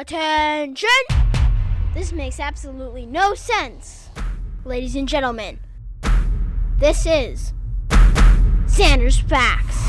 Attention! This makes absolutely no sense. Ladies and gentlemen, this is Zander's Facts.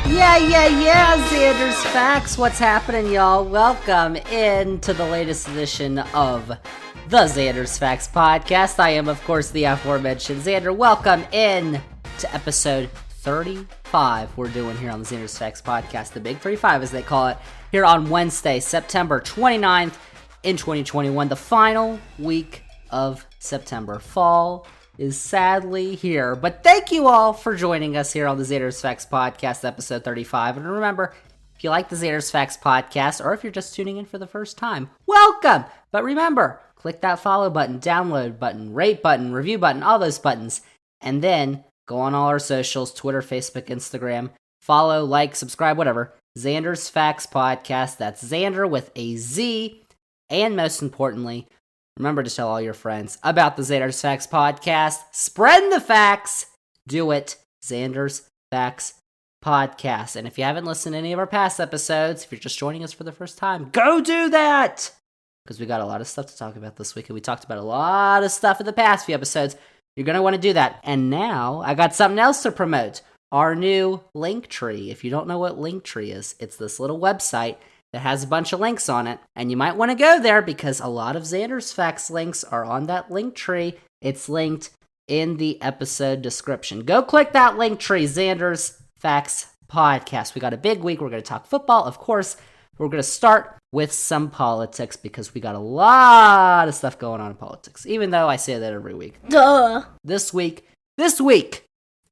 Yeah, Zander's Facts. What's happening, y'all? Welcome into the latest edition of the Zander's Facts podcast. I am, of course, the aforementioned Zander. Welcome in to episode 35 we're doing here on the Zander's Facts podcast, the Big 35 as they call it, here on Wednesday, September 29th in 2021, the final week of September. Fall is sadly here, but thank you all for joining us here on the Zander's Facts podcast, episode 35. And remember, if you like the Zander's Facts podcast, or if you're just tuning in for the first time, welcome! But remember, click that follow button, download button, rate button, review button, all those buttons, and then go on all our socials, Twitter, Facebook, Instagram, follow, like, subscribe, whatever, Zander's Facts podcast. That's Zander with a Z. And most importantly, remember to tell all your friends about the Zander's Facts podcast. Spread the facts. Do it. Zander's Facts podcast. And if you haven't listened to any of our past episodes, if you're just joining us for the first time, go do that! Because we got a lot of stuff to talk about this week, and we talked about a lot of stuff in the past few episodes. You're going to want to do that. And now, I got something else to promote. Our new Linktree. If you don't know what Linktree is, it's this little website that has a bunch of links on it. And you might want to go there because a lot of Zander's Facts links are on that Linktree. It's linked in the episode description. Go click that Linktree, Zander's Facts podcast. We got a big week. We're going to talk football, of course. We're going to start with some politics because we got a lot of stuff going on in politics, even though I say that every week. Duh! This week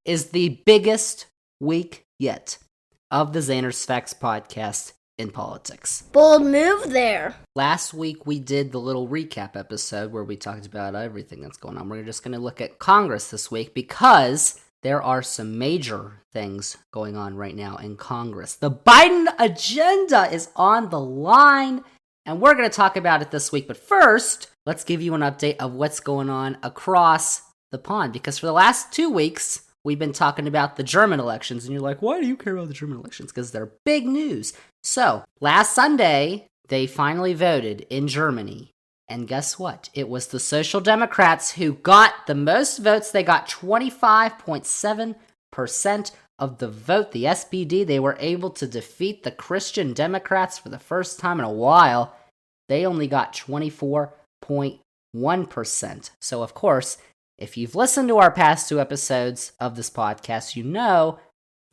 is the biggest week yet of the Zander's Facts podcast in politics. Bold move there. Last week we did the little recap episode where we talked about everything that's going on. We're just going to look at Congress this week because there are some major things going on right now in Congress. The Biden agenda is on the line, and we're going to talk about it this week. But first, let's give you an update of what's going on across the pond. Because for the last 2 weeks, we've been talking about the German elections. And you're like, why do you care about the German elections? Because they're big news. So, last Sunday, they finally voted in Germany. And guess what? It was the Social Democrats who got the most votes. They got 25.7% of the vote. The SPD, they were able to defeat the Christian Democrats for the first time in a while. They only got 24.1%. So, of course, if you've listened to our past 2 episodes of this podcast, you know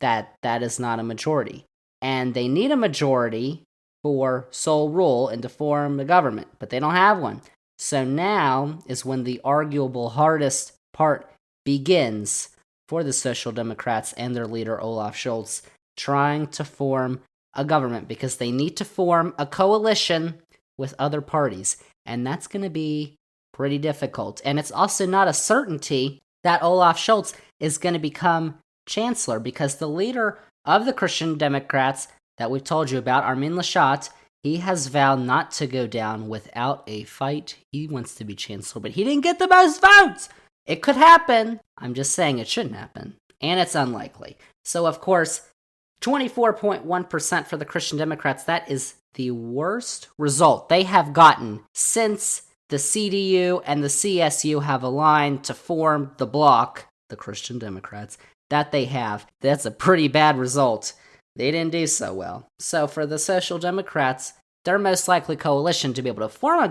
that that is not a majority. And they need a majority for sole rule and to form the government, but they don't have one. So now is when the arguable hardest part begins for the Social Democrats and their leader Olaf Scholz trying to form a government because they need to form a coalition with other parties, and that's going to be pretty difficult. And it's also not a certainty that Olaf Scholz is going to become chancellor because the leader of the Christian Democrats that we've told you about, Armin Laschet, he has vowed not to go down without a fight. He wants to be chancellor, but he didn't get the most votes. It could happen. I'm just saying it shouldn't happen, and it's unlikely. So, of course, 24.1% for the Christian Democrats, that is the worst result they have gotten since the CDU and the CSU have aligned to form the bloc, the Christian Democrats, that they have. That's a pretty bad result. They didn't do so well. So for the Social Democrats, their most likely coalition to be able to form a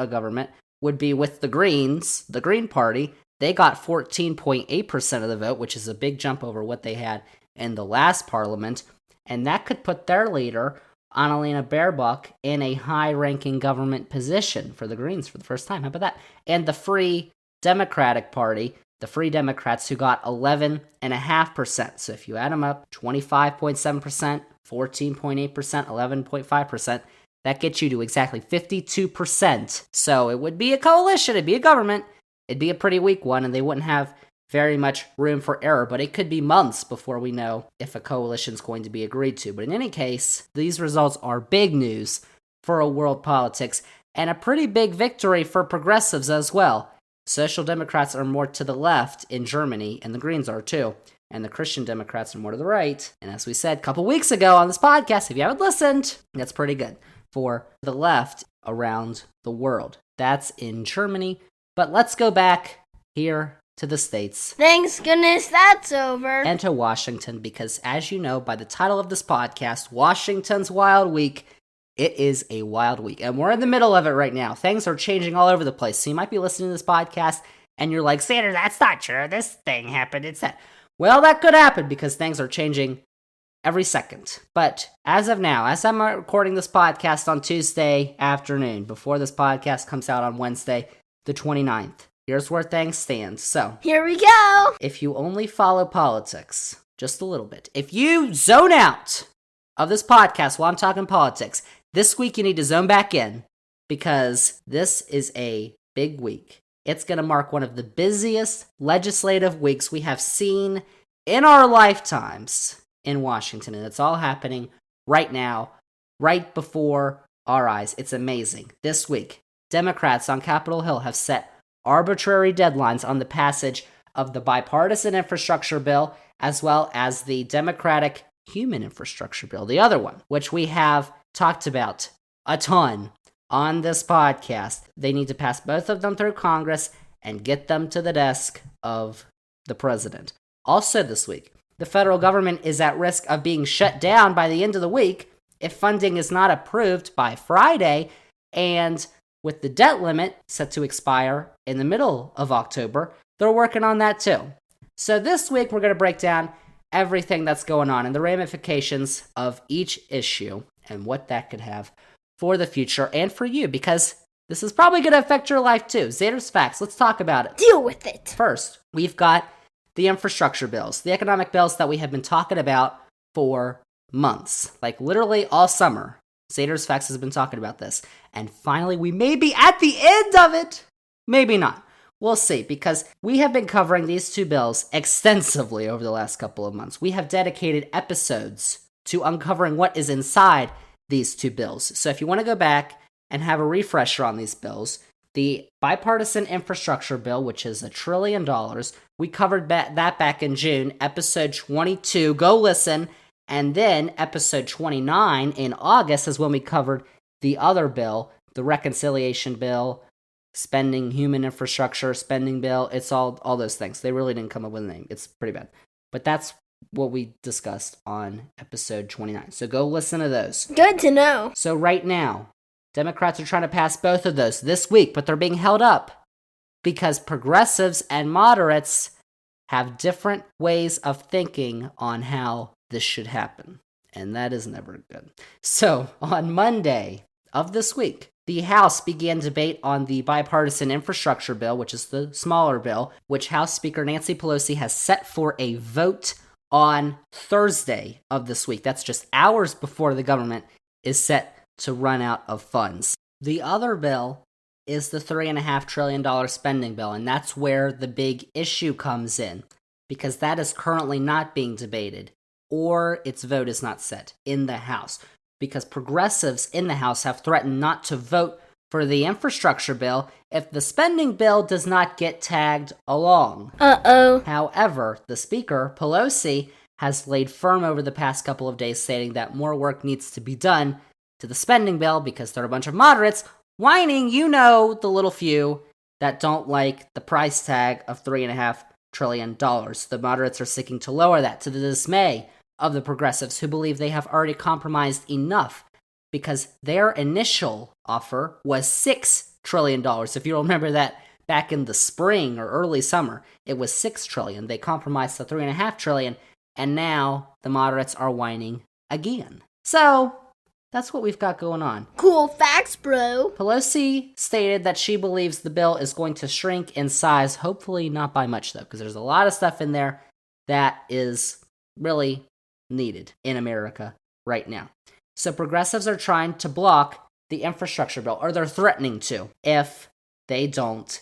government would be with the Greens, the Green Party. They got 14.8% of the vote, which is a big jump over what they had in the last parliament. And that could put their leader, Annalena Baerbock, in a high-ranking government position for the Greens for the first time. How about that? And the Free Democratic Party, the Free Democrats, who got 11.5%. So if you add them up, 25.7%, 14.8%, 11.5%, that gets you to exactly 52%. So it would be a coalition, it'd be a government, it'd be a pretty weak one, and they wouldn't have very much room for error, but it could be months before we know if a coalition's going to be agreed to. But in any case, these results are big news for world politics, and a pretty big victory for progressives as well. Social Democrats are more to the left in Germany, and the Greens are too. and the Christian Democrats are more to the right. And as we said a couple weeks ago on this podcast, if you haven't listened, that's pretty good for the left around the world. That's in Germany. But let's go back here to the States. Thanks goodness that's over. And to Washington, because as you know by the title of this podcast, Washington's Wild Week, it is a wild week. And we're in the middle of it right now. Things are changing all over the place. So you might be listening to this podcast and you're like, Zander, that's not true. This thing happened. It's that. Well, that could happen because things are changing every second. But as of now, as I'm recording this podcast on Tuesday afternoon, before this podcast comes out on Wednesday, the 29th, here's where things stand. So, here we go. If you only follow politics, just a little bit, if you zone out of this podcast while I'm talking politics, this week you need to zone back in because this is a big week. It's going to mark one of the busiest legislative weeks we have seen in our lifetimes in Washington. And it's all happening right now, right before our eyes. It's amazing. This week, Democrats on Capitol Hill have set arbitrary deadlines on the passage of the bipartisan infrastructure bill, as well as the Democratic human infrastructure bill, the other one, which we have talked about a ton on this podcast. They need to pass both of them through Congress and get them to the desk of the president. Also this week, the federal government is at risk of being shut down by the end of the week if funding is not approved by Friday, and with the debt limit set to expire in the middle of October, they're working on that too. So this week, we're going to break down everything that's going on and the ramifications of each issue and what that could have for the future and for you, because this is probably going to affect your life too. Zander's Facts, let's talk about it. Deal with it. First, we've got the infrastructure bills, the economic bills that we have been talking about for months, like literally all summer. Zander's Facts has been talking about this. And finally, we may be at the end of it. Maybe not. We'll see, because we have been covering these two bills extensively over the last couple of months. We have dedicated episodes to uncovering what is inside these two bills. So if you want to go back and have a refresher on these bills, the bipartisan infrastructure bill, which is $1 trillion, we covered that back in June, episode 22. Go listen. And then episode 29 in August is when we covered the other bill, the reconciliation bill, spending human infrastructure, spending bill. It's all those things. They really didn't come up with a name. It's pretty bad. But that's what we discussed on episode 29. So go listen to those. Good to know. So right now, Democrats are trying to pass both of those this week, but they're being held up because progressives and moderates have different ways of thinking on how this should happen. And that is never good. So on Monday of this week, the House began debate on the bipartisan infrastructure bill, which is the smaller bill, which House Speaker Nancy Pelosi has set for a vote on Thursday of this week. That's just hours before the government is set to run out of funds. The other bill is the $3.5 trillion spending bill, and that's where the big issue comes in, because that is currently not being debated, or its vote is not set in the House, because progressives in the House have threatened not to vote for the infrastructure bill if the spending bill does not get tagged along. Uh-oh. However, the Speaker, Pelosi, has laid firm over the past couple of days, stating that more work needs to be done to the spending bill because there are a bunch of moderates whining, the little few that don't like the price tag of $3.5 trillion. The moderates are seeking to lower that to the dismay of the progressives, who believe they have already compromised enough because their initial offer was $6 trillion. If you remember that back in the spring or early summer, it was $6 trillion. They compromised to $3.5 trillion, and now the moderates are whining again. So that's what we've got going on. Cool facts, bro. Pelosi stated that she believes the bill is going to shrink in size, hopefully not by much though, because there's a lot of stuff in there that is really needed in America right now. So progressives are trying to block the infrastructure bill, or they're threatening to, if they don't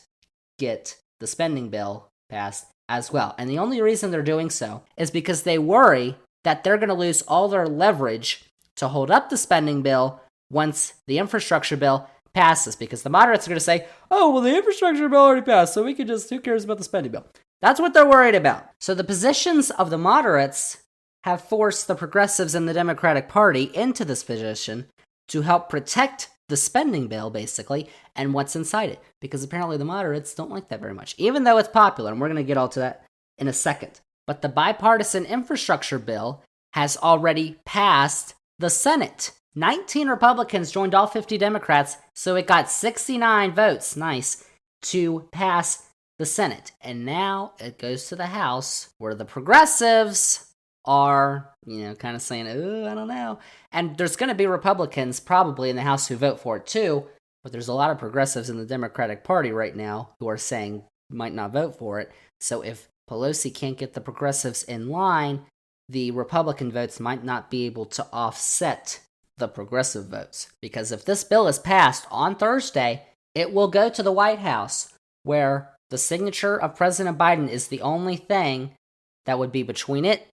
get the spending bill passed as well. And the only reason they're doing so is because they worry that they're going to lose all their leverage to hold up the spending bill once the infrastructure bill passes, because the moderates are going to say, oh, well, the infrastructure bill already passed, so we can just, who cares about the spending bill? That's what they're worried about. So the positions of the moderates have forced the progressives in the Democratic Party into this position to help protect the spending bill, basically, and what's inside it. Because apparently the moderates don't like that very much, even though it's popular, and we're going to get all to that in a second. But the bipartisan infrastructure bill has already passed the Senate. 19 Republicans joined all 50 Democrats, so it got 69 votes, nice, to pass the Senate. And now it goes to the House, where the progressives are, kind of saying, oh, I don't know. And there's going to be Republicans probably in the House who vote for it too, but there's a lot of progressives in the Democratic Party right now who are saying might not vote for it. So if Pelosi can't get the progressives in line, the Republican votes might not be able to offset the progressive votes. Because if this bill is passed on Thursday, it will go to the White House, where the signature of President Biden is the only thing that would be between it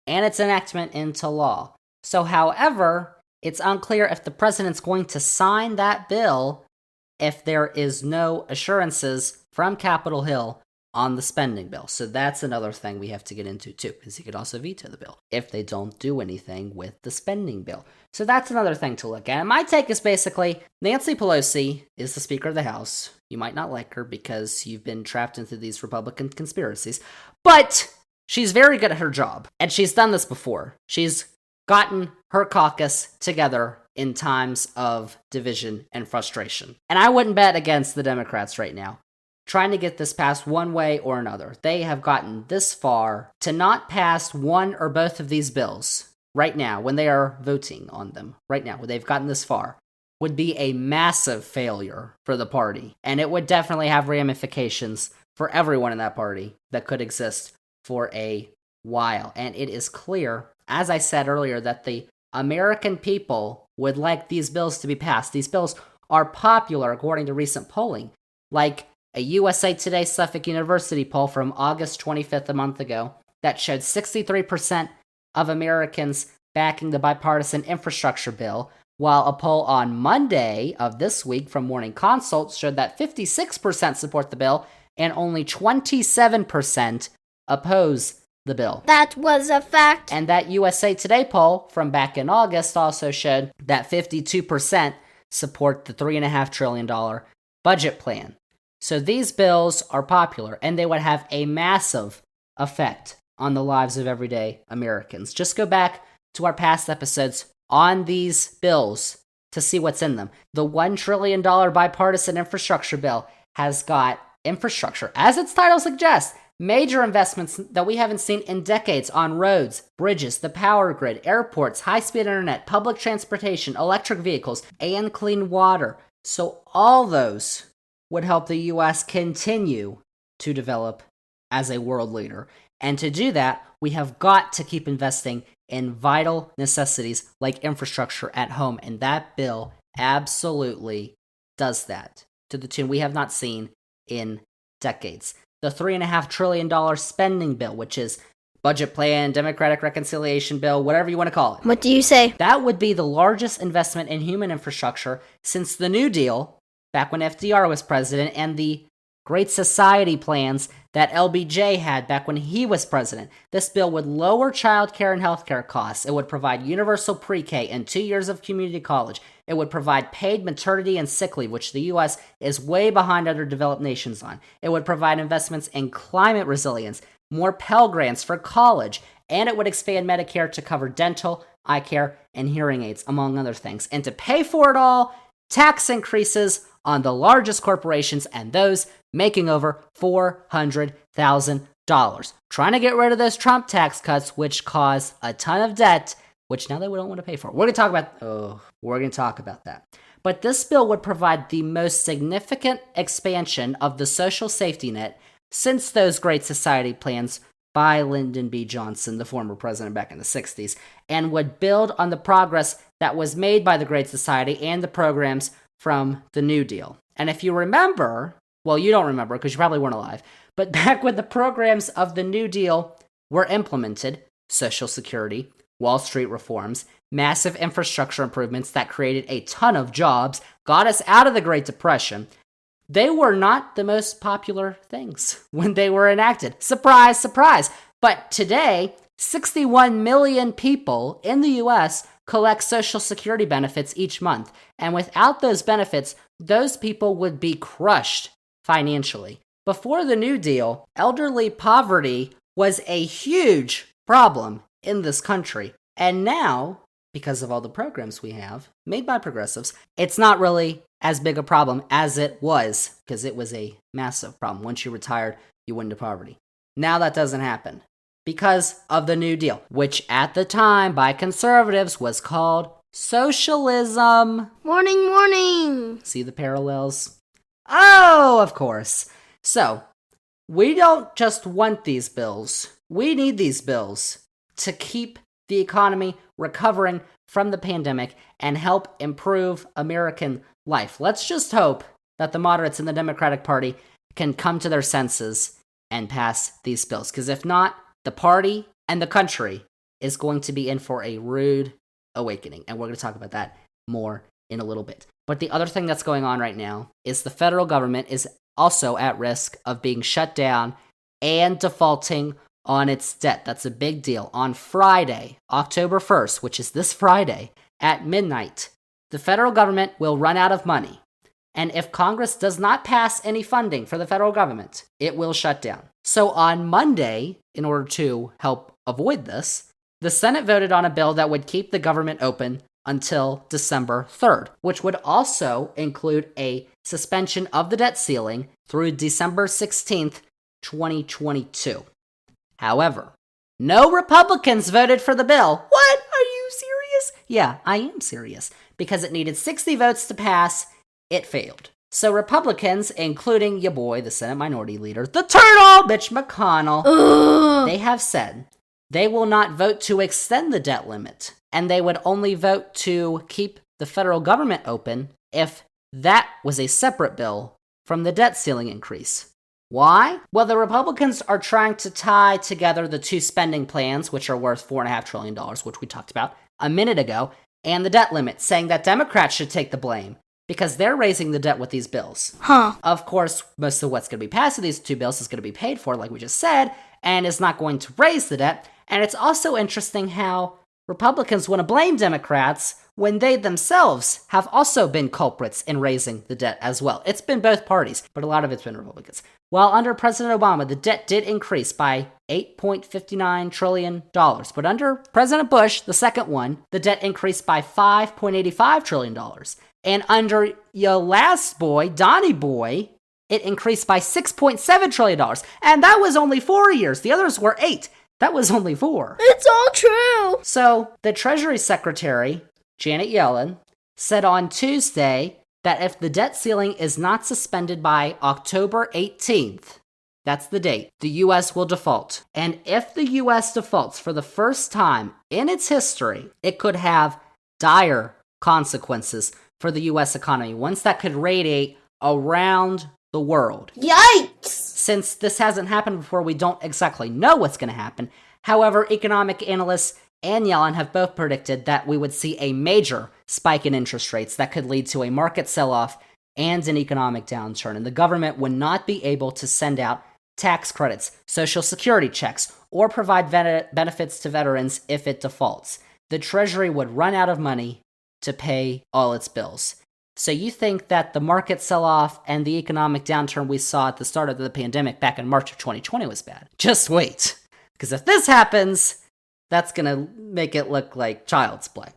and its enactment into law. So, however, it's unclear if the president's going to sign that bill if there is no assurances from Capitol Hill on the spending bill. So that's another thing we have to get into too, because he could also veto the bill if they don't do anything with the spending bill. So that's another thing to look at. And my take is basically, Nancy Pelosi is the Speaker of the House. You might not like her because you've been trapped into these Republican conspiracies, but she's very good at her job, and she's done this before. She's gotten her caucus together in times of division and frustration. And I wouldn't bet against the Democrats right now, trying to get this passed one way or another. They have gotten this far to not pass one or both of these bills right now, when they are voting on them right now, when they've gotten this far, would be a massive failure for the party. And it would definitely have ramifications for everyone in that party that could exist for a while. And it is clear, as I said earlier, that the American people would like these bills to be passed. These bills are popular according to recent polling, like a USA Today Suffolk University poll from August 25th, a month ago, that showed 63% of Americans backing the bipartisan infrastructure bill, while a poll on Monday of this week from Morning Consult showed that 56% support the bill and only 27% oppose the bill. That was a fact. And that USA Today poll from back in August also showed that 52% support the $3.5 trillion budget plan. So these bills are popular, and they would have a massive effect on the lives of everyday Americans. Just go back to our past episodes on these bills to see what's in them. The $1 trillion bipartisan infrastructure bill has got infrastructure, as its title suggests, major investments that we haven't seen in decades on roads, bridges, the power grid, airports, high-speed internet, public transportation, electric vehicles, and clean water. So all those would help the U.S. continue to develop as a world leader. And to do that, we have got to keep investing in vital necessities like infrastructure at home. And that bill absolutely does that to the tune we have not seen in decades. The $3.5 trillion spending bill, which is budget plan, Democratic reconciliation bill, whatever you want to call it. What do you say? That would be the largest investment in human infrastructure since the New Deal, back when FDR was president, and the Great Society plans that LBJ had back when he was president. This bill would lower child care and health care costs. It would provide universal pre-K and 2 years of community college. It would provide paid maternity and sick leave, which the U.S. is way behind other developed nations on. It would provide investments in climate resilience, more Pell Grants for college, and it would expand Medicare to cover dental, eye care, and hearing aids, among other things. And to pay for it all, tax increases on the largest corporations and those making over $400,000. Trying to get rid of those Trump tax cuts, which cause a ton of debt, which now they don't want to pay for. We're going to talk about that. But this bill would provide the most significant expansion of the social safety net since those Great Society plans by Lyndon B. Johnson, the former president back in the 60s, and would build on the progress that was made by the Great Society and the programs from the New Deal. And if you remember, well, you don't remember because you probably weren't alive, but back when the programs of the New Deal were implemented, Social Security, Wall Street reforms, massive infrastructure improvements that created a ton of jobs, got us out of the Great Depression, they were not the most popular things when they were enacted. Surprise, surprise. But today, 61 million people in the U.S. collect Social Security benefits each month. And without those benefits, those people would be crushed financially. Before the New Deal, elderly poverty was a huge problem in this country. And now, because of all the programs we have made by progressives, it's not really as big a problem as it was, because it was a massive problem. Once you retired, you went into poverty. Now that doesn't happen because of the New Deal, which at the time by conservatives was called socialism. Morning, morning. See the parallels? Oh, of course. So, we don't just want these bills. We need these bills to keep the economy recovering from the pandemic and help improve American life. Let's just hope that the moderates in the Democratic Party can come to their senses and pass these bills. Because if not, the party and the country is going to be in for a rude awakening. And we're going to talk about that more in a little bit. But the other thing that's going on right now is the federal government is also at risk of being shut down and defaulting on its debt. That's a big deal. On Friday, October 1st, which is this Friday, at midnight, the federal government will run out of money. And if Congress does not pass any funding for the federal government, it will shut down. So on Monday, in order to help avoid this, the Senate voted on a bill that would keep the government open until December 3rd, which would also include a suspension of the debt ceiling through December 16th, 2022. However, no Republicans voted for the bill. What? Are you serious? Yeah, I am serious. Because it needed 60 votes to pass, it failed. So Republicans, including your boy, the Senate Minority Leader, the turtle, Mitch McConnell, they have said they will not vote to extend the debt limit, and they would only vote to keep the federal government open if that was a separate bill from the debt ceiling increase. Why? Well, the Republicans are trying to tie together the two spending plans, which are worth $4.5 trillion, which we talked about a minute ago, and the debt limit, saying that Democrats should take the blame because they're raising the debt with these bills. Of course, most of what's going to be passed in these two bills is going to be paid for, like we just said, and is not going to raise the debt. And it's also interesting how Republicans want to blame Democrats when they themselves have also been culprits in raising the debt as well. It's been both parties, but a lot of it's been Republicans. While under President Obama, the debt did increase by $8.59 trillion. But under President Bush, the second one, the debt increased by $5.85 trillion. And under your last boy, Donnie Boy, it increased by $6.7 trillion. And that was only 4 years. The others were 8. That was only 4. It's all true. So the Treasury Secretary, Janet Yellen, said on Tuesday that if the debt ceiling is not suspended by October 18th, that's the date, the U.S. will default. And if the U.S. defaults for the first time in its history, it could have dire consequences for the U.S. economy, ones that could radiate around the world. Yikes! Since this hasn't happened before, we don't exactly know what's going to happen. However, economic analysts and Yellen have both predicted that we would see a major spike in interest rates that could lead to a market sell-off and an economic downturn, and the government would not be able to send out tax credits, Social Security checks, or provide benefits to veterans if it defaults. The Treasury would run out of money to pay all its bills. So you think that the market sell-off and the economic downturn we saw at the start of the pandemic back in March of 2020 was bad? Just wait. Because if this happens, that's going to make it look like child's play.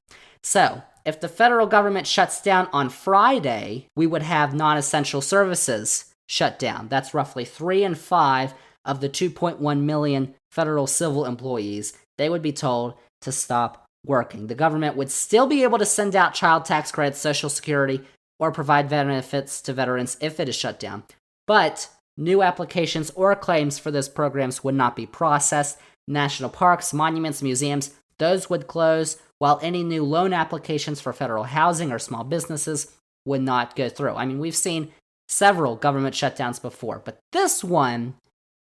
So, if the federal government shuts down on Friday, we would have non-essential services shut down. That's roughly 3 in 5 of the 2.1 million federal civil employees. They would be told to stop working. The government would still be able to send out child tax credits, Social Security, or provide benefits to veterans if it is shut down. But new applications or claims for those programs would not be processed. National parks, monuments, museums, those would close, while any new loan applications for federal housing or small businesses would not go through. I mean, we've seen several government shutdowns before, but this one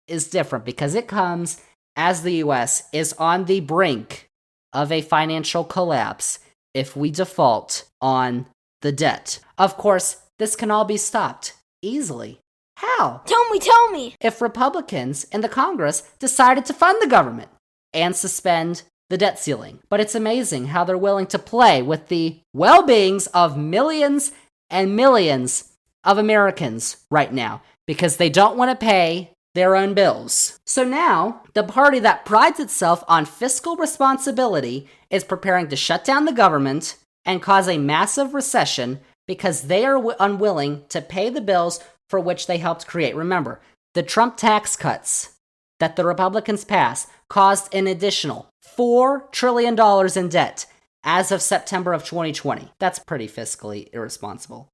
is different because it comes as the U.S. is on the brink of a financial collapse if we default on the debt. Of course, this can all be stopped Easily. How? Tell me. If Republicans in the Congress decided to fund the government and suspend the debt ceiling. But it's amazing how they're willing to play with the well-beings of millions and millions of Americans right now because they don't want to pay their own bills. So now, the party that prides itself on fiscal responsibility is preparing to shut down the government and cause a massive recession because they are unwilling to pay the bills for which they helped create. Remember, the Trump tax cuts that the Republicans passed caused an additional $4 trillion in debt as of September of 2020. That's pretty fiscally irresponsible.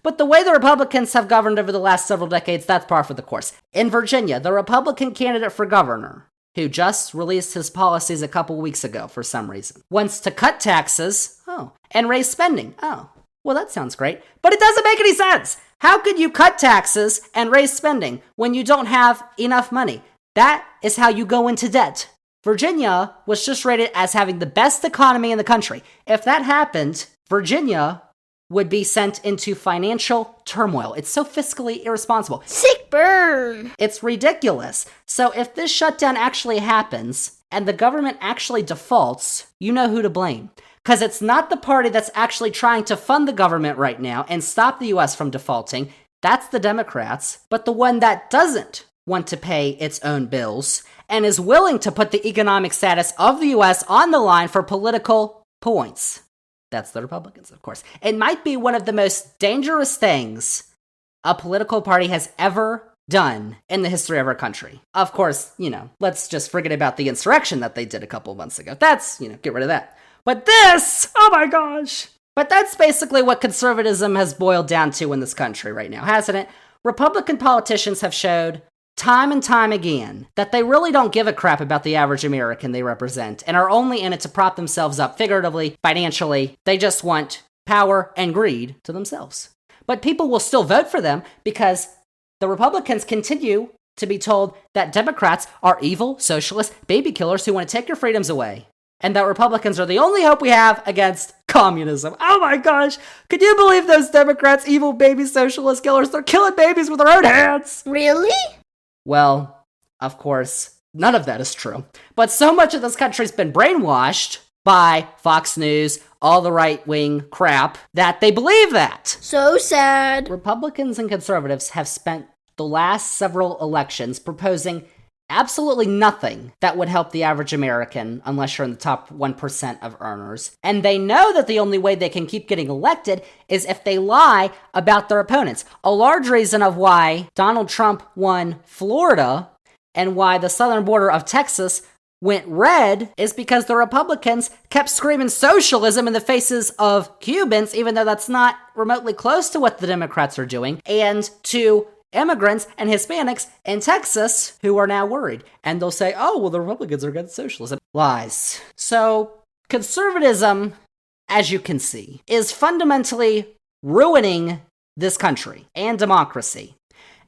But the way the Republicans have governed over the last several decades, that's par for the course. In Virginia, the Republican candidate for governor, who just released his policies a couple weeks ago for some reason, wants to cut taxes, and raise spending. Well, that sounds great, but it doesn't make any sense. How could you cut taxes and raise spending when you don't have enough money? That is how you go into debt. Virginia was just rated as having the best economy in the country. If that happened, Virginia would be sent into financial turmoil. It's so fiscally irresponsible. Sick burn. It's ridiculous. So if this shutdown actually happens and the government actually defaults, you know who to blame. Because it's not the party that's actually trying to fund the government right now and stop the U.S. from defaulting. That's the Democrats. But the one that doesn't want to pay its own bills and is willing to put the economic status of the U.S. on the line for political points. That's the Republicans, of course. It might be one of the most dangerous things a political party has ever done in the history of our country. Of course, let's just forget about the insurrection that they did a couple months ago. That's, get rid of that. But this, oh my gosh. But that's basically what conservatism has boiled down to in this country right now, hasn't it? Republican politicians have showed time and time again that they really don't give a crap about the average American they represent and are only in it to prop themselves up figuratively, financially. They just want power and greed to themselves. But people will still vote for them because the Republicans continue to be told that Democrats are evil, socialist, baby killers who want to take your freedoms away. And that Republicans are the only hope we have against communism. Oh my gosh. Could you believe those Democrats, evil baby socialist killers? They're killing babies with their own hands. Really? Well, of course, none of that is true. But so much of this country's been brainwashed by Fox News, all the right-wing crap, that they believe that. So sad. Republicans and conservatives have spent the last several elections proposing absolutely nothing that would help the average American unless you're in the top 1% of earners. And they know that the only way they can keep getting elected is if they lie about their opponents. A large reason of why Donald Trump won Florida and why the southern border of Texas went red is because the Republicans kept screaming socialism in the faces of Cubans, even though that's not remotely close to what the Democrats are doing, and to immigrants and Hispanics in Texas who are now worried. And they'll say, oh, well, the Republicans are against socialism. Lies. So conservatism, as you can see, is fundamentally ruining this country and democracy.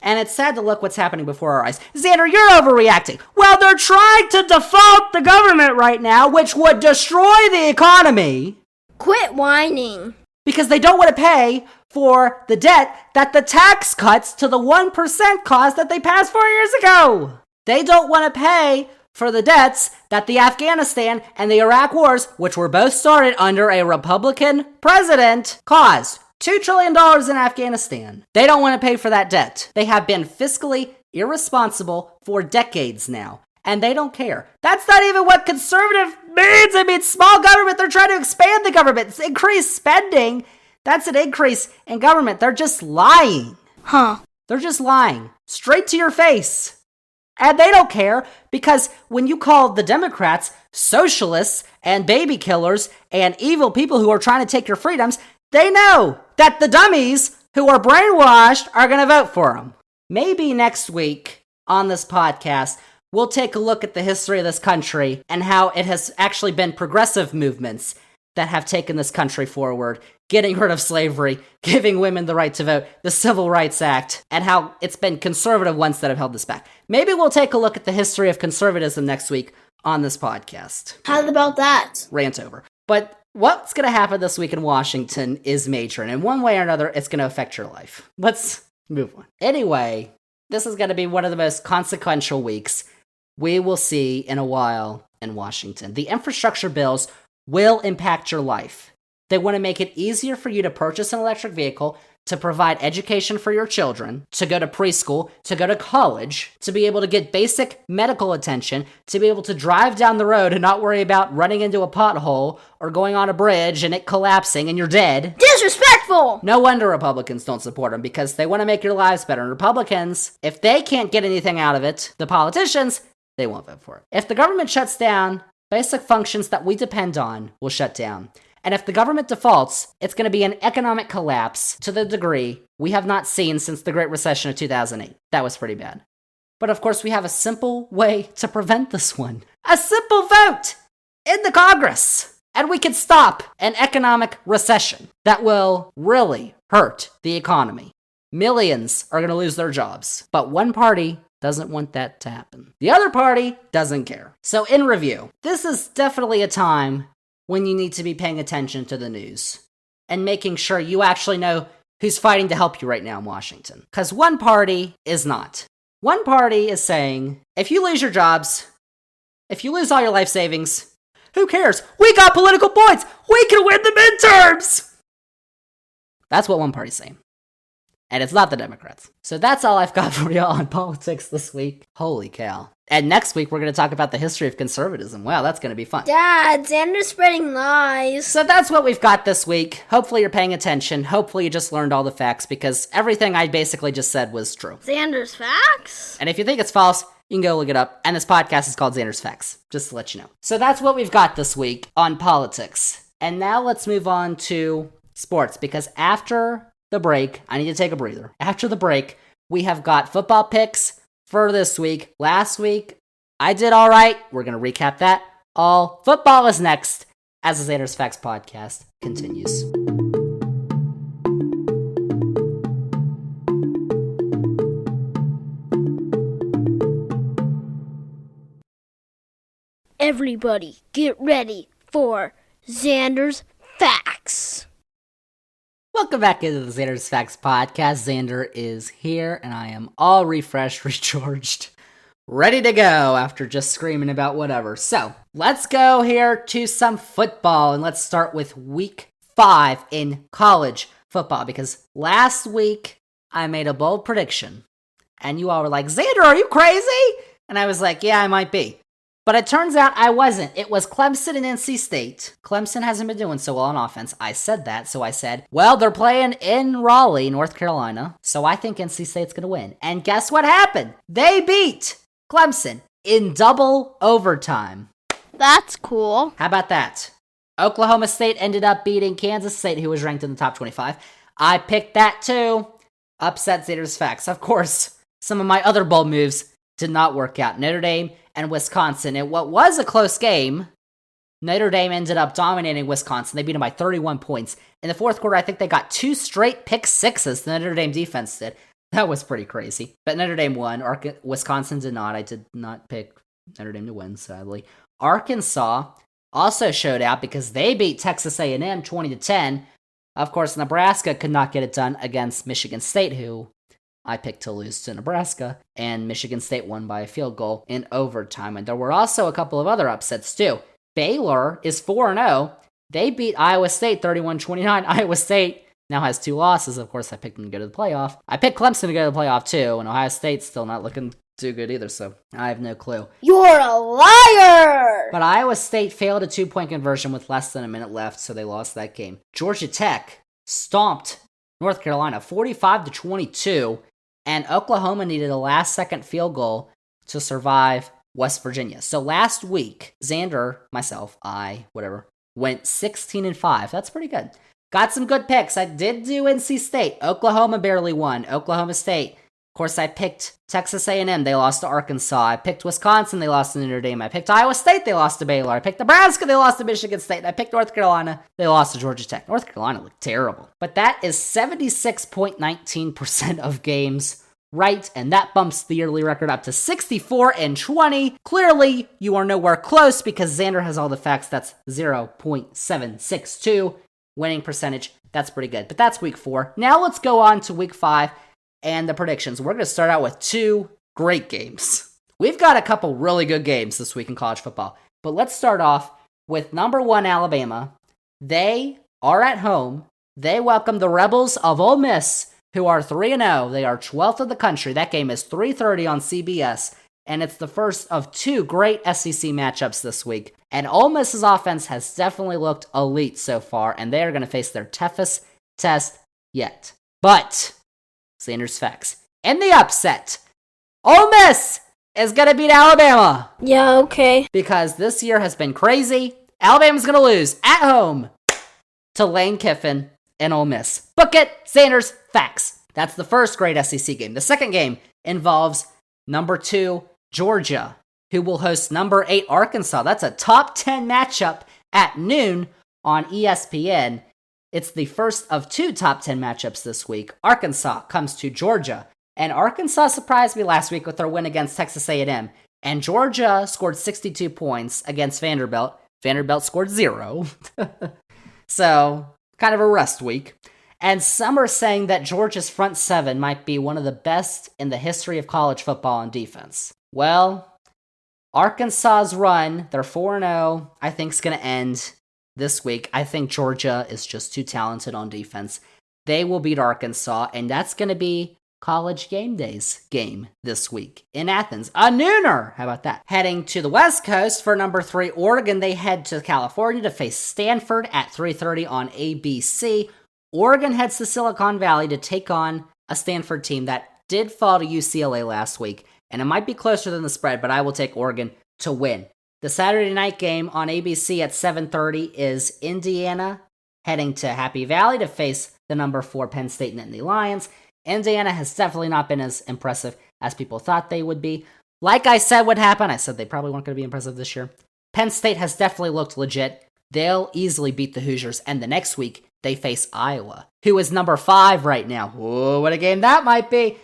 And it's sad to look what's happening before our eyes. Zander, you're overreacting. Well, they're trying to default the government right now, which would destroy the economy. Quit whining. Because they don't want to pay for the debt that the tax cuts to the 1% caused that they passed 4 years ago. They don't want to pay for the debts that the Afghanistan and the Iraq wars, which were both started under a Republican president, caused. $2 trillion in Afghanistan. They don't want to pay for that debt. They have been fiscally irresponsible for decades now. And they don't care. That's not even what conservative means. It means small government. They're trying to expand the government. It's increased spending. That's an increase in government. They're just lying. They're just lying. Straight to your face. And they don't care because when you call the Democrats socialists and baby killers and evil people who are trying to take your freedoms, they know that the dummies who are brainwashed are going to vote for them. Maybe next week on this podcast, we'll take a look at the history of this country and how it has actually been progressive movements that have taken this country forward, getting rid of slavery, giving women the right to vote, the Civil Rights Act, and how it's been conservative ones that have held this back. Maybe we'll take a look at the history of conservatism next week on this podcast. How about that? Rant over. But what's going to happen this week in Washington is major, and in one way or another, it's going to affect your life. Let's Move on. Anyway, this is going to be one of the most consequential weeks we will see in a while in Washington. The infrastructure bills will impact your life. They want to make it easier for you to purchase an electric vehicle, to provide education for your children, to go to preschool, to go to college, to be able to get basic medical attention, to be able to drive down the road and not worry about running into a pothole or going on a bridge and it collapsing and you're dead. Disrespectful! No wonder Republicans don't support them, because they want to make your lives better. And Republicans, if they can't get anything out of it, the politicians, they won't vote for it. If the government shuts down, basic functions that we depend on will shut down. And if the government defaults, it's going to be an economic collapse to the degree we have not seen since the Great Recession of 2008. That was pretty bad. But of course, we have a simple way to prevent this one. A simple vote in the Congress. And we can stop an economic recession that will really hurt the economy. Millions are going to lose their jobs. But one party doesn't want that to happen. The other party doesn't care. So in review, this is definitely a time when you need to be paying attention to the news and making sure you actually know who's fighting to help you right now in Washington. Because one party is not. One party is saying, if you lose your jobs, if you lose all your life savings, who cares? We got political points! We can win the midterms! That's what one party's saying. And it's not the Democrats. So that's all I've got for y'all on politics this week. Holy cow. And next week, we're going to talk about the history of conservatism. Wow, that's going to be fun. Dad, Zander's spreading lies. So that's what we've got this week. Hopefully you're paying attention. Hopefully you just learned all the facts, because everything I basically just said was true. Zander's facts? And if you think it's false, you can go look it up. And this podcast is called Zander's Facts, just to let you know. So that's what we've got this week on politics. And now let's move on to sports, because after the break, I need to take a breather. After the break, we have got football picks for this week. Last week, I did all right. We're going to recap that. All football is next as the Zander's Facts podcast continues. Everybody, get ready for Zander's Facts. Welcome back into the Zander's Facts podcast. Zander is here, and I am all refreshed, recharged, ready to go after just screaming about whatever. So, let's go here to some football, and let's start with week 5 in college football, because last week I made a bold prediction, and you all were like, Zander, are you crazy? And I was like, yeah, I might be. But it turns out I wasn't. It was Clemson and NC State. Clemson hasn't been doing so well on offense. I said that, so I said, well, they're playing in Raleigh, North Carolina, so I think NC State's going to win. And guess what happened? They beat Clemson in double overtime. That's cool. How about that? Oklahoma State ended up beating Kansas State, who was ranked in the top 25. I picked that too. Upset Zander's Facts. Of course, some of my other bold moves did not work out. Notre Dame and Wisconsin. In what was a close game, Notre Dame ended up dominating Wisconsin. They beat them by 31 points. In the fourth quarter, I think they got 2 straight pick sixes the Notre Dame defense did. That was pretty crazy. But Notre Dame won. Wisconsin did not. I did not pick Notre Dame to win, sadly. Arkansas also showed out because they beat Texas A&M 20-10. Of course, Nebraska could not get it done against Michigan State, who I picked to lose to Nebraska, and Michigan State won by a field goal in overtime. And there were also a couple of other upsets, too. Baylor is 4-0. They beat Iowa State 31-29. Iowa State now has 2 losses. Of course, I picked them to go to the playoff. I picked Clemson to go to the playoff, too, and Ohio State's still not looking too good either, so I have no clue. You're a liar! But Iowa State failed a 2-point conversion with less than a minute left, so they lost that game. Georgia Tech stomped North Carolina 45-22. And Oklahoma needed a last-second field goal to survive West Virginia. So last week, Zander, myself, went 16-5. That's pretty good. Got some good picks. I did do NC State. Oklahoma barely won. Oklahoma State. Of course, I picked Texas A&M. They lost to Arkansas. I picked Wisconsin. They lost to Notre Dame. I picked Iowa State. They lost to Baylor. I picked Nebraska. They lost to Michigan State. And I picked North Carolina. They lost to Georgia Tech. North Carolina looked terrible. But that is 76.19% of games right, and that bumps the yearly record up to 64-20. Clearly, you are nowhere close because Zander has all the facts. That's 0.762 winning percentage. That's pretty good. But that's week 4. Now let's go on to week 5. and the predictions. We're going to start out with two great games. We've got a couple really good games this week in college football, but let's start off with number 1 Alabama. They are at home. They welcome the Rebels of Ole Miss, who are 3-0. They are 12th of the country. That game is 3:30 on CBS, and it's the first of two great SEC matchups this week. And Ole Miss's offense has definitely looked elite so far, and they are going to face their toughest test yet. But, Zander's facts. In the upset, Ole Miss is going to beat Alabama. Yeah, okay. Because this year has been crazy. Alabama's going to lose at home to Lane Kiffin and Ole Miss. Book it, Zander's facts. That's the first great SEC game. The second game involves number 2 Georgia, who will host number 8 Arkansas. That's a top 10 matchup at noon on ESPN. It's the first of 2 top 10 matchups this week. Arkansas comes to Georgia, and Arkansas surprised me last week with their win against Texas A&M. And Georgia scored 62 points against Vanderbilt. Vanderbilt scored 0. So, kind of a rest week. And some are saying that Georgia's front 7 might be one of the best in the history of college football on defense. Well, Arkansas's run, they're 4-0, I think is going to end this week. I think Georgia is just too talented on defense. They will beat Arkansas, and that's going to be College Game Day's game this week in Athens. A nooner! How about that? Heading to the West Coast for number 3 Oregon, they head to California to face Stanford at 3:30 on ABC. Oregon heads to Silicon Valley to take on a Stanford team that did fall to UCLA last week, and it might be closer than the spread, but I will take Oregon to win. The Saturday night game on ABC at 7:30 is Indiana heading to Happy Valley to face the number 4 Penn State Nittany Lions. Indiana has definitely not been as impressive as people thought they would be. Like I said would happen, I said they probably weren't going to be impressive this year. Penn State has definitely looked legit. They'll easily beat the Hoosiers, and the next week they face Iowa, who is number 5 right now. Whoa, what a game that might be.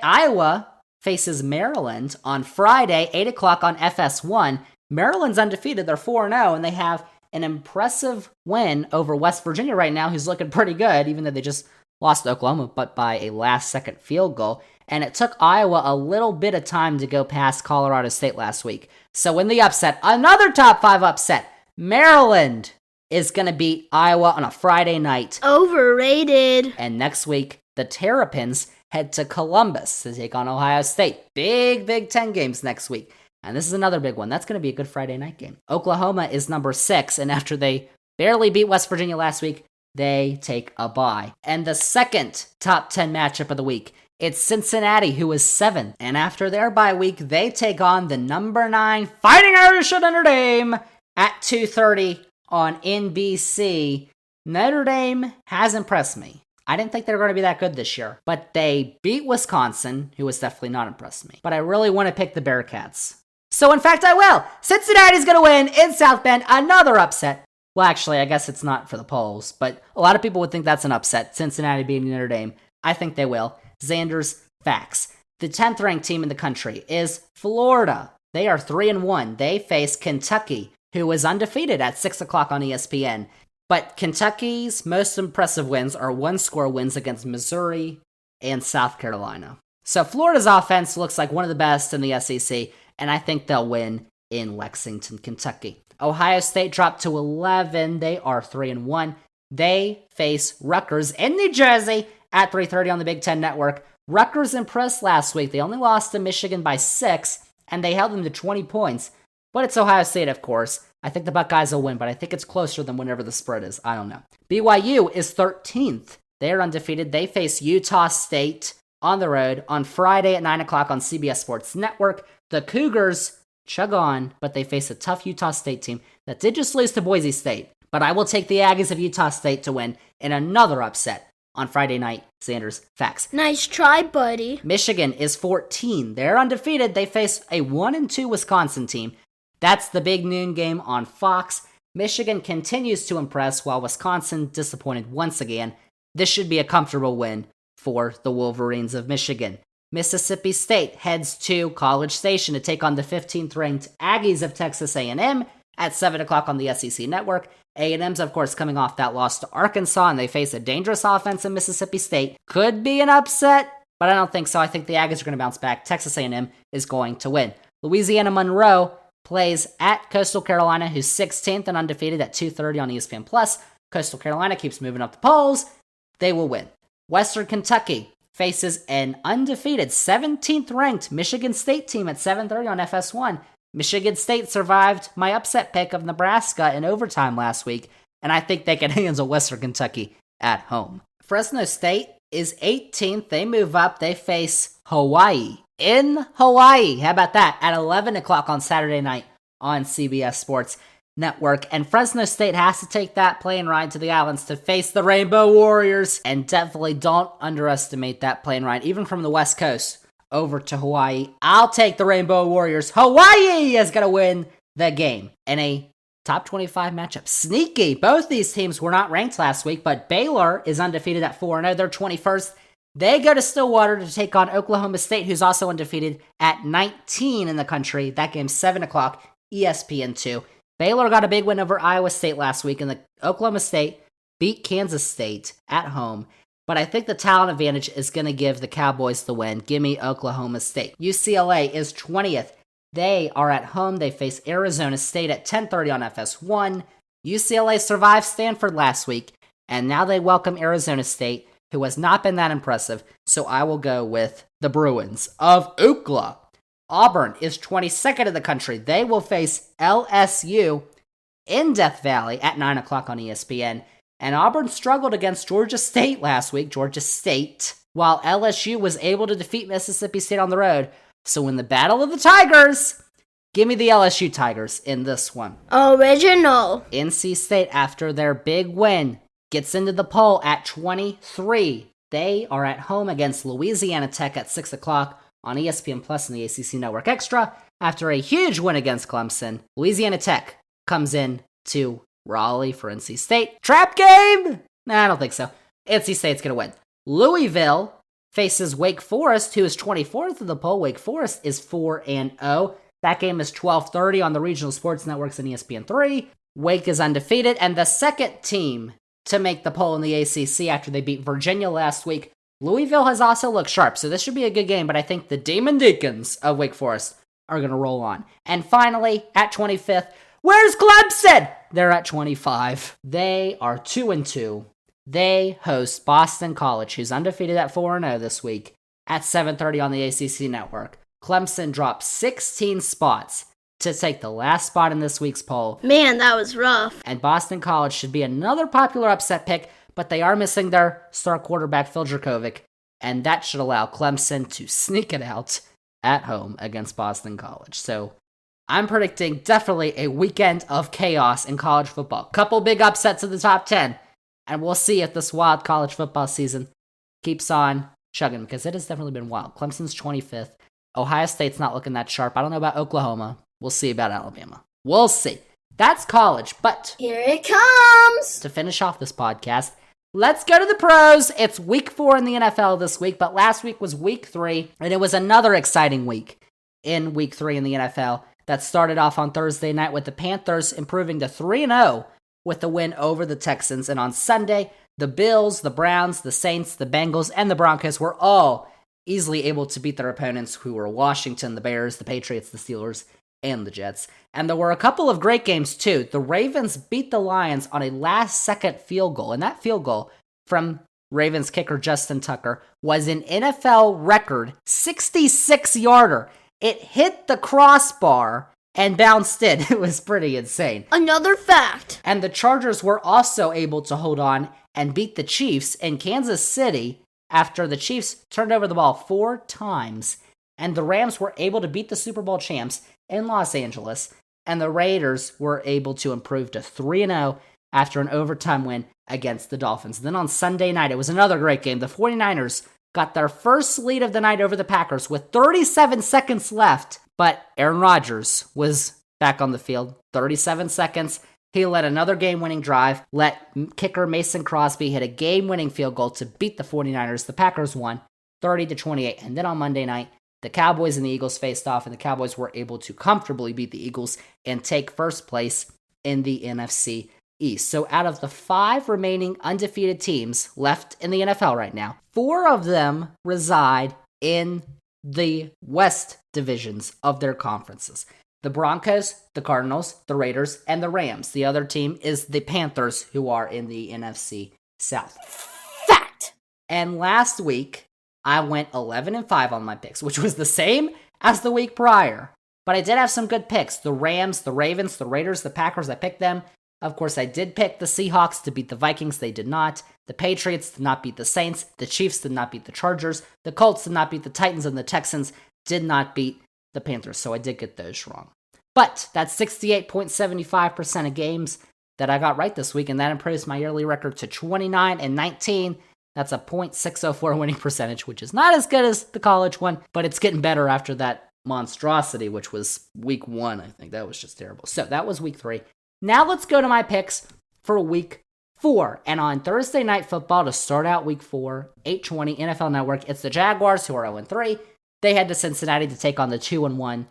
Iowa faces Maryland on Friday, 8 o'clock on FS1. Maryland's undefeated. They're 4-0, and they have an impressive win over West Virginia right now, who's looking pretty good, even though they just lost to Oklahoma, but by a last-second field goal. And it took Iowa a little bit of time to go past Colorado State last week. So in the upset, another top 5 upset, Maryland is going to beat Iowa on a Friday night. Overrated. And next week, the Terrapins head to Columbus to take on Ohio State. Big Big Ten games next week. And this is another big one. That's going to be a good Friday night game. Oklahoma is number 6, and after they barely beat West Virginia last week, they take a bye. And the second top 10 matchup of the week, it's Cincinnati, who is 7. And after their bye week, they take on the number 9 Fighting Irish at Notre Dame at 2:30 on NBC. Notre Dame has impressed me. I didn't think they were going to be that good this year, but they beat Wisconsin, who has definitely not impressed me. But I really want to pick the Bearcats. So in fact, I will. Cincinnati's going to win in South Bend, another upset. Well, actually, I guess it's not for the polls, but a lot of people would think that's an upset, Cincinnati beating Notre Dame. I think they will. Zander's facts. The 10th ranked team in the country is Florida. They are 3-1. They face Kentucky, who is undefeated at 6 o'clock on ESPN. But Kentucky's most impressive wins are one-score wins against Missouri and South Carolina. So Florida's offense looks like one of the best in the SEC, and I think they'll win in Lexington, Kentucky. Ohio State dropped to 11. They are 3-1. They face Rutgers in New Jersey at 3:30 on the Big Ten Network. Rutgers impressed last week. They only lost to Michigan by 6, and they held them to 20 points. But it's Ohio State, of course. I think the Buckeyes will win, but I think it's closer than whenever the spread is. I don't know. BYU is 13th. They're undefeated. They face Utah State on the road on Friday at 9 o'clock on CBS Sports Network. The Cougars chug on, but they face a tough Utah State team that did just lose to Boise State. But I will take the Aggies of Utah State to win in another upset on Friday night. Zander's facts. Nice try, buddy. Michigan is 14. They're undefeated. They face a 1-2 Wisconsin team. That's the big noon game on Fox. Michigan continues to impress while Wisconsin disappointed once again. This should be a comfortable win for the Wolverines of Michigan. Mississippi State heads to College Station to take on the 15th ranked Aggies of Texas A&M at 7 o'clock on the SEC Network. A&M's, of course, coming off that loss to Arkansas, and they face a dangerous offense in Mississippi State. Could be an upset. but I don't think so. I think the Aggies are going to bounce back. Texas A&M is going to win. Louisiana Monroe plays at Coastal Carolina, who's 16th and undefeated at 2:30 on ESPN+. Coastal Carolina keeps moving up the polls. They will win. Western Kentucky faces an undefeated 17th ranked Michigan State team at 7:30 on FS1. Michigan State survived my upset pick of Nebraska in overtime last week, and I think they can handle Western Kentucky at home. Fresno State is 18th. They move up. They face Hawaii. In Hawaii. How about that? At 11 o'clock on Saturday night on CBS Sports Network. And Fresno State has to take that plane ride to the islands to face the Rainbow Warriors. And definitely don't underestimate that plane ride, even from the West Coast over to Hawaii. I'll take the Rainbow Warriors. Hawaii is going to win the game in a top 25 matchup. Sneaky. Both these teams were not ranked last week, but Baylor is undefeated at 4-0. They're 21st. They go to Stillwater to take on Oklahoma State, who's also undefeated at 19 in the country. That game's 7 o'clock, ESPN2. Baylor got a big win over Iowa State last week, and the Oklahoma State beat Kansas State at home. But I think the talent advantage is going to give the Cowboys the win. Give me Oklahoma State. UCLA is 20th. They are at home. They face Arizona State at 10:30 on FS1. UCLA survived Stanford last week, and now they welcome Arizona State, who has not been that impressive, so I will go with the Bruins of Ookla. Auburn is 22nd in the country. They will face LSU in Death Valley at 9 o'clock on ESPN. And Auburn struggled against Georgia State last week, while LSU was able to defeat Mississippi State on the road. So in the Battle of the Tigers, give me the LSU Tigers in this one. Original. NC State, after their big win, gets into the poll at 23. They are at home against Louisiana Tech at 6 o'clock on ESPN Plus and the ACC Network Extra. After a huge win against Clemson, Louisiana Tech comes in to Raleigh for NC State. Trap game? Nah, I don't think so. NC State's going to win. Louisville faces Wake Forest, who is 24th in the poll. Wake Forest is 4-0. That game is 12:30 on the regional sports networks and ESPN3. Wake is undefeated, and the second team to make the poll in the ACC after they beat Virginia last week. Louisville has also looked sharp, so this should be a good game, but I think the Demon Deacons of Wake Forest are going to roll on. And finally, at 25th, where's Clemson? They're at 25. They are 2-2. They host Boston College, who's undefeated at 4-0 this week, at 7:30 on the ACC Network. Clemson dropped 16 spots to take the last spot in this week's poll. Man, that was rough. And Boston College should be another popular upset pick, but they are missing their star quarterback, Phil Dracovic, and that should allow Clemson to sneak it out at home against Boston College. So I'm predicting definitely a weekend of chaos in college football. Couple big upsets in the top 10, and we'll see if this wild college football season keeps on chugging, because it has definitely been wild. Clemson's 25th. Ohio State's not looking that sharp. I don't know about Oklahoma. We'll see about Alabama. We'll see. That's college, but Here it comes. to finish off this podcast, let's go to the pros. It's week 4 in the NFL this week, but last week was week 3, and it was another exciting week in week 3 in the NFL that started off on Thursday night with the Panthers improving to 3-0 with the win over the Texans. And on Sunday, the Bills, the Browns, the Saints, the Bengals, and the Broncos were all easily able to beat their opponents, who were Washington, the Bears, the Patriots, the Steelers, and the Jets. And there were a couple of great games too. The Ravens beat the Lions on a last-second field goal, and that field goal from Ravens kicker Justin Tucker was an NFL record 66-yarder. It hit the crossbar and bounced in. It was pretty insane. Another fact. And the Chargers were also able to hold on and beat the Chiefs in Kansas City after the Chiefs turned over the ball 4 times. And the Rams were able to beat the Super Bowl champs in Los Angeles. And the Raiders were able to improve to 3-0 after an overtime win against the Dolphins. Then on Sunday night, it was another great game. The 49ers got their first lead of the night over the Packers with 37 seconds left. But Aaron Rodgers was back on the field. 37 seconds. He led another game-winning drive, let kicker Mason Crosby hit a game-winning field goal to beat the 49ers. The Packers won 30-28. And then on Monday night, the Cowboys and the Eagles faced off, and the Cowboys were able to comfortably beat the Eagles and take first place in the NFC East. So out of the 5 remaining undefeated teams left in the NFL right now, 4 of them reside in the West divisions of their conferences. The Broncos, the Cardinals, the Raiders, and the Rams. The other team is the Panthers, who are in the NFC South. Fact. And last week, I went 11-5 on my picks, which was the same as the week prior. But I did have some good picks. The Rams, the Ravens, the Raiders, the Packers, I picked them. Of course, I did pick the Seahawks to beat the Vikings. They did not. The Patriots did not beat the Saints. The Chiefs did not beat the Chargers. The Colts did not beat the Titans. And the Texans did not beat the Panthers. So I did get those wrong. But that's 68.75% of games that I got right this week. And that improves my yearly record to 29-19. That's a .604 winning percentage, which is not as good as the college one. But it's getting better after that monstrosity, which was week 1. I think that was just terrible. So that was week 3. Now let's go to my picks for week 4. And on Thursday Night Football to start out week 4, 8:20 NFL Network, it's the Jaguars, who are 0-3. They head to Cincinnati to take on the 2-1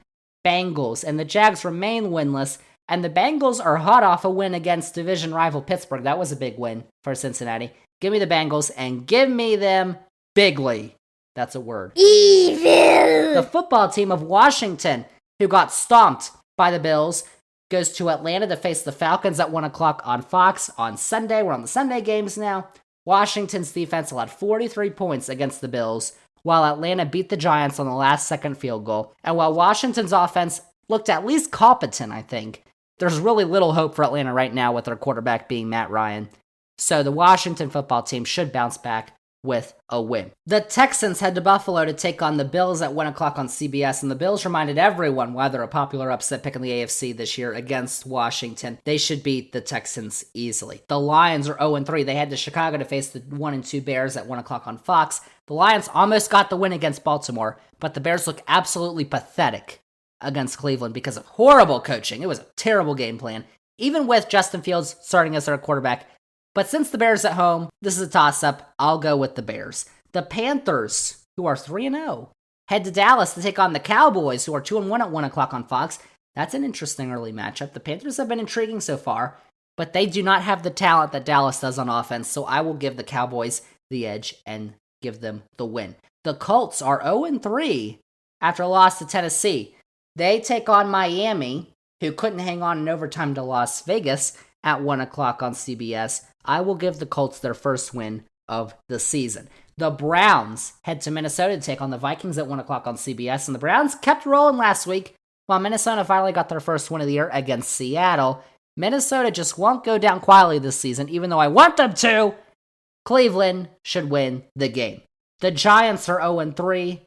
Bengals. And the Jags remain winless. And the Bengals are hot off a win against division rival Pittsburgh. That was a big win for Cincinnati. Give me the Bengals and give me them bigly. That's a word. Evil. The football team of Washington, who got stomped by the Bills, goes to Atlanta to face the Falcons at 1 o'clock on Fox on Sunday. We're on the Sunday games now. Washington's defense allowed 43 points against the Bills, while Atlanta beat the Giants on the last-second field goal. And while Washington's offense looked at least competent, I think, there's really little hope for Atlanta right now with their quarterback being Matt Ryan. So the Washington football team should bounce back with a win. The Texans head to Buffalo to take on the Bills at 1 o'clock on CBS, and the Bills reminded everyone why they're a popular upset pick in the AFC this year against Washington. They should beat the Texans easily. The Lions are 0-3. They head to Chicago to face the 1-2 Bears at 1 o'clock on Fox. The Lions almost got the win against Baltimore, but the Bears look absolutely pathetic against Cleveland because of horrible coaching. It was a terrible game plan, even with Justin Fields starting as their quarterback. But since the Bears at home, this is a toss-up. I'll go with the Bears. The Panthers, who are 3-0, head to Dallas to take on the Cowboys, who are 2-1 at 1 o'clock on Fox. That's an interesting early matchup. The Panthers have been intriguing so far, but they do not have the talent that Dallas does on offense, so I will give the Cowboys the edge and give them the win. The Colts are 0-3 after a loss to Tennessee. They take on Miami, who couldn't hang on in overtime to Las Vegas at 1 o'clock on CBS. I will give the Colts their first win of the season. The Browns head to Minnesota to take on the Vikings at 1 o'clock on CBS, and the Browns kept rolling last week, while Minnesota finally got their first win of the year against Seattle. Minnesota just won't go down quietly this season, even though I want them to. Cleveland should win the game. The Giants are 0-3.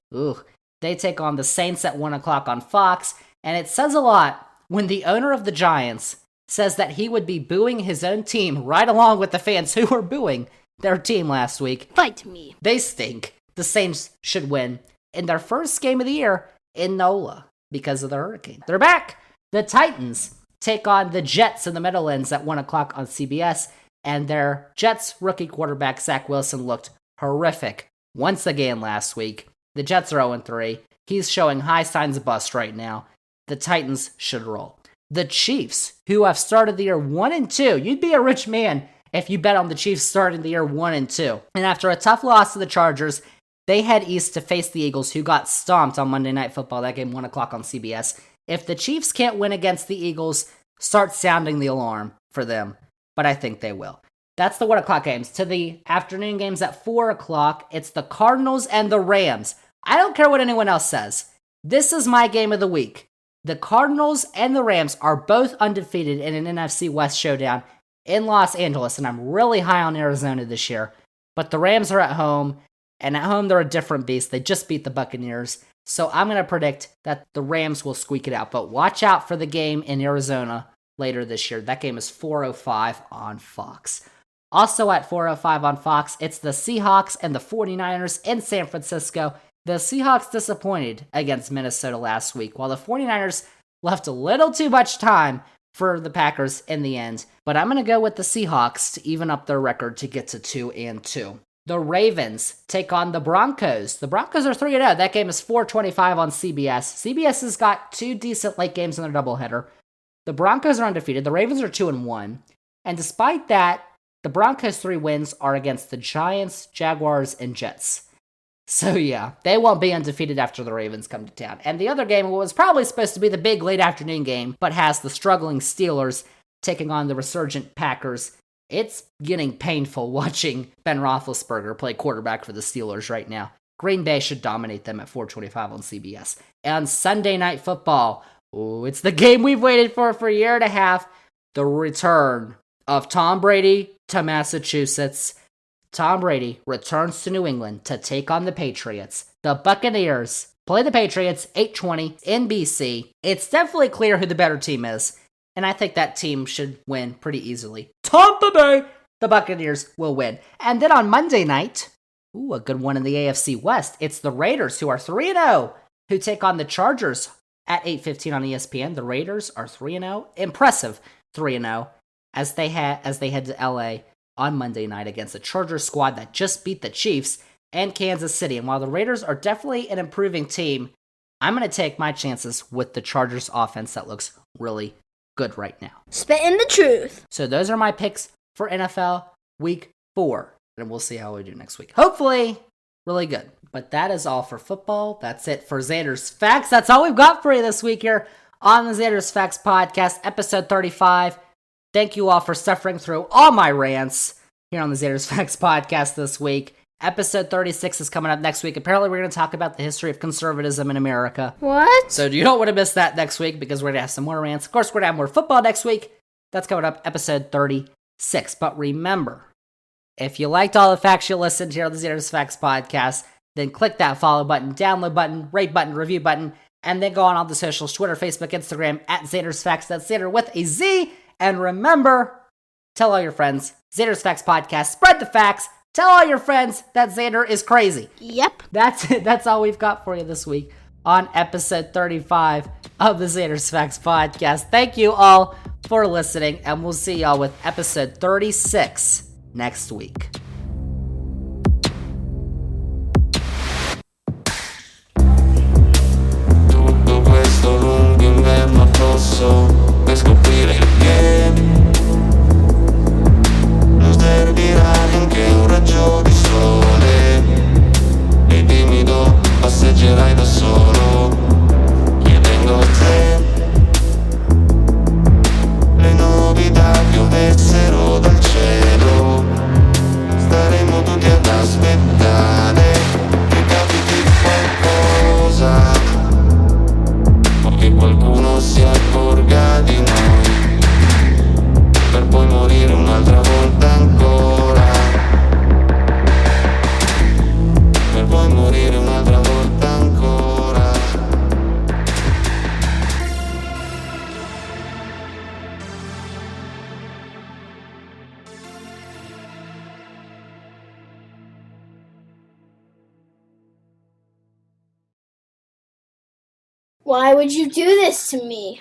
They take on the Saints at 1 o'clock on Fox, and it says a lot when the owner of the Giants says that he would be booing his own team right along with the fans who were booing their team last week. Fight me. They stink. The Saints should win in their first game of the year in NOLA because of the hurricane. They're back. The Titans take on the Jets in the Meadowlands at 1 o'clock on CBS, and their Jets rookie quarterback Zach Wilson looked horrific once again last week. The Jets are 0-3. He's showing high signs of bust right now. The Titans should roll. The Chiefs, who have started the year 1-2. You'd be a rich man if you bet on the Chiefs starting the year 1-2. And after a tough loss to the Chargers, they head east to face the Eagles, who got stomped on Monday Night Football. That game 1 o'clock on CBS. If the Chiefs can't win against the Eagles, start sounding the alarm for them. But I think they will. That's the 1 o'clock games. To the afternoon games at 4 o'clock, it's the Cardinals and the Rams. I don't care what anyone else says. This is my game of the week. The Cardinals and the Rams are both undefeated in an NFC West showdown in Los Angeles, and I'm really high on Arizona this year. But the Rams are at home, and at home they're a different beast. They just beat the Buccaneers. So I'm going to predict that the Rams will squeak it out. But watch out for the game in Arizona later this year. That game is 4:05 on Fox. Also at 4:05 on Fox, it's the Seahawks and the 49ers in San Francisco. The Seahawks disappointed against Minnesota last week, while the 49ers left a little too much time for the Packers in the end. But I'm going to go with the Seahawks to even up their record to get to 2-2. The Ravens take on the Broncos. The Broncos are 3-0. That game is 4:25 on CBS. CBS has got 2 decent late games in their doubleheader. The Broncos are undefeated. The Ravens are 2-1. And despite that, the Broncos' 3 wins are against the Giants, Jaguars, and Jets. So yeah, they won't be undefeated after the Ravens come to town. And the other game was probably supposed to be the big late afternoon game, but has the struggling Steelers taking on the resurgent Packers. It's getting painful watching Ben Roethlisberger play quarterback for the Steelers right now. Green Bay should dominate them at 4:25 on CBS. And Sunday Night Football, it's the game we've waited for a year and a half. The return of Tom Brady to Massachusetts. Tom Brady returns to New England to take on the Patriots. The Buccaneers play the Patriots 8:20 in BC. It's definitely clear who the better team is, and I think that team should win pretty easily. Tampa Bay! The Buccaneers will win. And then on Monday night, a good one in the AFC West. It's the Raiders, who are 3-0, who take on the Chargers at 8:15 on ESPN. The Raiders are 3-0. Impressive 3-0 as they head to LA on Monday night against the Chargers squad that just beat the Chiefs and Kansas City. And while the Raiders are definitely an improving team, I'm going to take my chances with the Chargers offense that looks really good right now. Spitting the truth. So those are my picks for NFL Week 4. And we'll see how we do next week. Hopefully, really good. But that is all for football. That's it for Zander's Facts. That's all we've got for you this week here on the Zander's Facts podcast, episode 35. Thank you all for suffering through all my rants here on the Zander's Facts podcast this week. Episode 36 is coming up next week. Apparently, we're going to talk about the history of conservatism in America. What? So you don't want to miss that next week because we're going to have some more rants. Of course, we're going to have more football next week. That's coming up, episode 36. But remember, if you liked all the facts you listened to here on the Zander's Facts podcast, then click that follow button, download button, rate button, review button, and then go on all the socials, Twitter, Facebook, Instagram, at Zander's Facts. That's Zander with a Z. And remember, tell all your friends, Zander's Facts podcast, spread the facts, tell all your friends that Zander is crazy. Yep. That's it. That's all we've got for you this week on episode 35 of the Zander's Facts podcast. Thank you all for listening, and we'll see y'all with episode 36 next week. Tutto questo lungo inverno addosso per scoprire il game. Non servirà neanche un raggio di sole e timido passeggerai da solo chiedendo a te le novità piovessero dal cielo. Staremo tutti ad aspettare che capiti qualcosa o che qualcuno si accorga di noi per poi morire un'altra volta ancora, per poi morire un'altra volta ancora. Why would you do this to me?